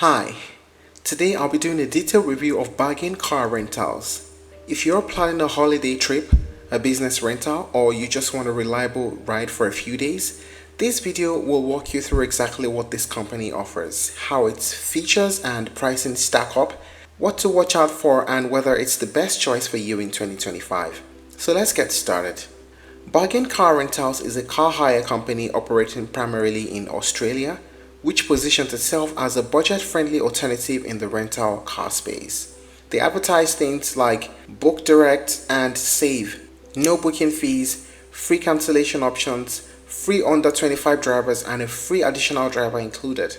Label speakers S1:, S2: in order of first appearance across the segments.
S1: Hi, today I'll be doing a detailed review of bargain car rentals. If you're planning a holiday trip, a business rental, or you just want a reliable ride for a few days, this video will walk you through exactly what this company offers, how its features and pricing stack up, what to watch out for, and whether it's the best choice for you in 2025. So let's get started. Bargain Car Rentals is a car hire company operating primarily in Australia, which positions itself as a budget-friendly alternative in the rental car space. They advertise things like book direct and save, no booking fees, free cancellation options, free under 25 drivers, and a free additional driver included.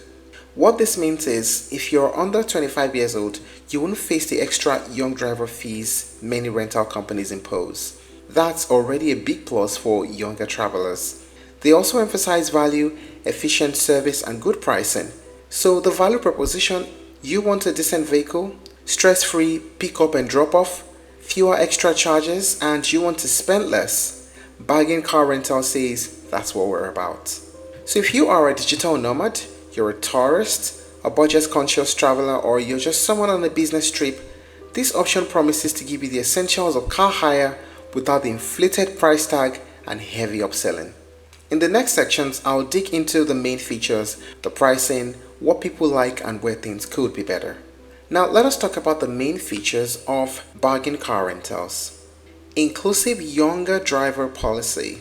S1: What this means is, if you're under 25 years old, you won't face the extra young driver fees many rental companies impose. That's already a big plus for younger travelers. They also emphasize value, efficient service, and good pricing. So the value proposition: you want a decent vehicle, stress-free pick-up and drop-off, fewer extra charges, and you want to spend less. Bargain Car Rental says that's what we're about. So if you are a digital nomad, you're a tourist, a budget-conscious traveler, or you're just someone on a business trip, this option promises to give you the essentials of car hire without the inflated price tag and heavy upselling. In the next sections, I'll dig into the main features, the pricing, what people like, and where things could be better. Now let us talk about the main features of bargain car rentals. Inclusive younger driver policy,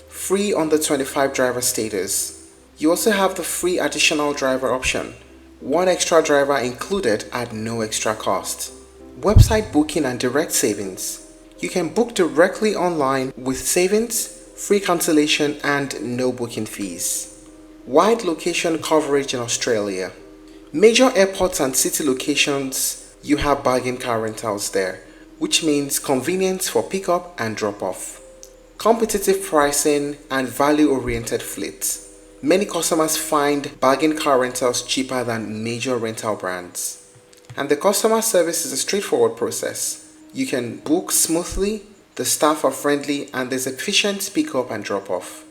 S1: free under 25 driver status. You also have the free additional driver option, one extra driver included at no extra cost. Website booking and direct savings. You can book directly online with savings, free cancellation, and no booking fees. Wide location coverage in Australia. Major airports and city locations, you have bargain car rentals there, which means convenience for pickup and drop-off. Competitive pricing and value-oriented fleets. Many customers find bargain car rentals cheaper than major rental brands. And the customer service is a straightforward process. You can book smoothly, the staff are friendly, and there's efficient pickup and drop-off.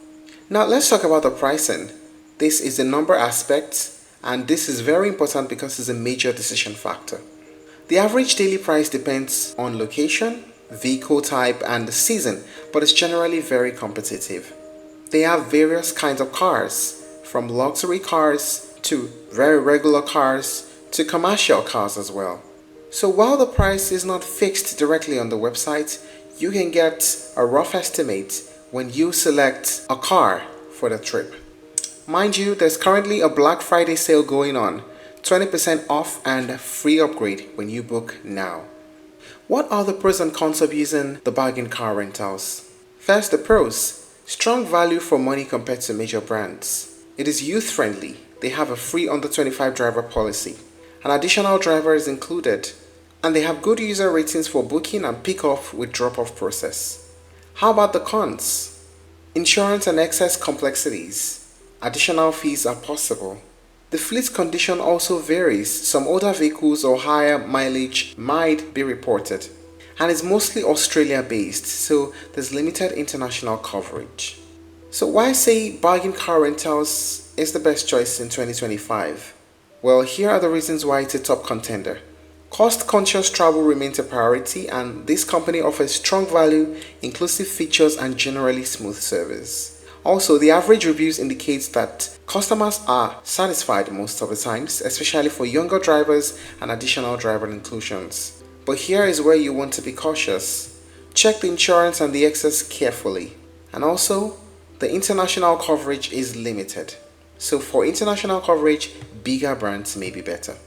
S1: Now let's talk about the pricing. This is the number aspect, and this is very important because it's a major decision factor. The average daily price depends on location, vehicle type, and the season, but it's generally very competitive. They have various kinds of cars, from luxury cars to very regular cars to commercial cars as well. So while the price is not fixed directly on the website, you can get a rough estimate when you select a car for the trip. Mind you, there's currently a Black Friday sale going on, 20% off and free upgrade when you book now. What are the pros and cons of using the bargain car rentals? First, the pros: strong value for money compared to major brands. It is youth friendly. They have a free under 25 driver policy. An additional driver is included. And they have good user ratings for booking and pick-off with drop-off process. How about the cons? Insurance and excess complexities. Additional fees are possible. The fleet condition also varies. Some older vehicles or higher mileage might be reported. And it's mostly Australia based, so there's limited international coverage. So why say bargain car rentals is the best choice in 2025? Well, here are the reasons why it's a top contender. Cost-conscious travel remains a priority, and this company offers strong value, inclusive features, and generally smooth service. Also, the average reviews indicates that customers are satisfied most of the times, especially for younger drivers and additional driver inclusions. But here is where you want to be cautious. Check the insurance and the excess carefully. And also, the international coverage is limited. So for international coverage, bigger brands may be better.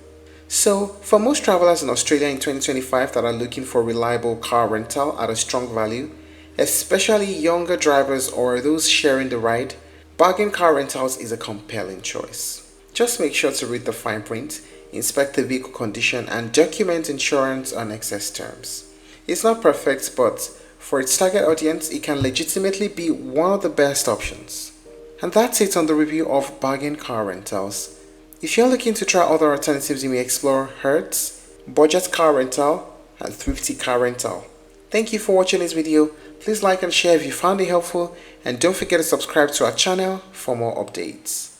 S1: So, for most travelers in Australia in 2025 that are looking for reliable car rental at a strong value, especially younger drivers or those sharing the ride, bargain car rentals is a compelling choice. Just make sure to read the fine print, inspect the vehicle condition, and document insurance on excess terms. It's not perfect, but for its target audience, it can legitimately be one of the best options. And that's it on the review of bargain car rentals. If you're looking to try other alternatives, you may explore Hertz, budget car rental, and thrifty car rental. Thank you for watching this video. Please like and share if you found it helpful, and don't forget to subscribe to our channel for more updates.